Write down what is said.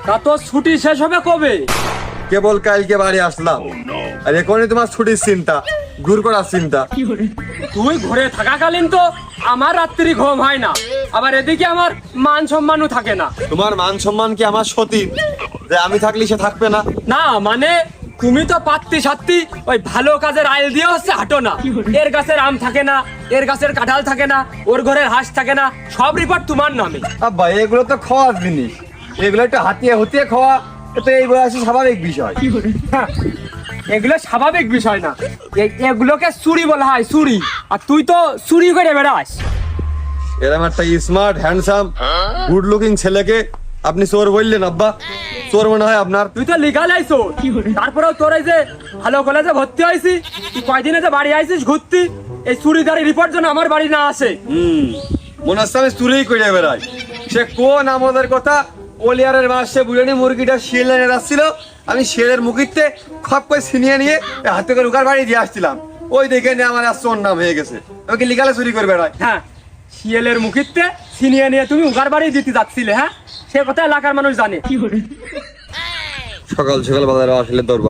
তা তো ছুটি শেষ হবে কবে? কেবল কালকে বাড়ি আসলাম, আর এখনই তোমার ছুটির চিন্তা, ঘুর করার চিন্তা। তুই ঘরে থাকাকালীন তো আমার রাত্রি ঘুম হয় না, আবার এদিকে আমার মান সম্মানও থাকে না। তোমার মান সম্মান কি আমার সতী, যে আমি থাকলে সে থাকবে না? না মানে তুমি তো পাত্তি সাত্তি ওই ভালো কাজের আইল দিয়ে হচ্ছে হাঁটো না। এর গাছের আম থাকে না, এর গাছের কাঁঠাল থাকে না, ওর ঘরের হাঁস থাকে না, সব রিপোর্ট তোমার নামে। আব্বা এগুলো তো খাওয়ার জিনিস, এগুলো একটু হাতিয়ে হতিয়ে খাওয়া, তো এই বয়সে স্বাভাবিক বিষয়। হ্যাঁ, এগুলো স্বাভাবিক বিষয় না, এগুলোকে চুরি বলা হয়, চুরি। আর তুই তো চুরি করে বেড়াস। এরকম একটা স্মার্ট হ্যান্ডসাম গুড লুকিং ছেলেকে আপনি চোর বললেন? আব্বা চোর মনে হয় আপনার? তুই তো লিগাল আইছো, তারপরেও তোর এই যে ভালো কলেজে ভর্তি হয়েছি, তুই কয়দিনে যে বাড়ি আইছিস ঘুরতি, এই চুরিদারি রিপোর্ট যেন আমার বাড়ি না আসে। মনে হচ্ছে আমি চুরিই করে বেড়াই। সে কোন আমাদের কথা, ওলিয়ারের মাস সে বুড়ানি মুরগিটা শিয়াল এনে যাচ্ছিল, আমি শিয়ালের মুখিতে খপ করে ছিনিয়ে নিয়ে হাতে করে উকার বাড়ি দিয়ে আসছিলাম, ওই দেখে নিয়ে আমার আর চোর নাম হয়ে গেছে। আমাকে লিগালে চুরি করে বেড়াই। হ্যাঁ, শিয়ালের মুখিতে ছিনিয়ে নিয়ে তুমি উগার বাড়ি দিতে যাচ্ছিলে, হ্যাঁ সে কথা এলাকার মানুষ জানে। সকাল সকাল বাজারে আসলে দরবার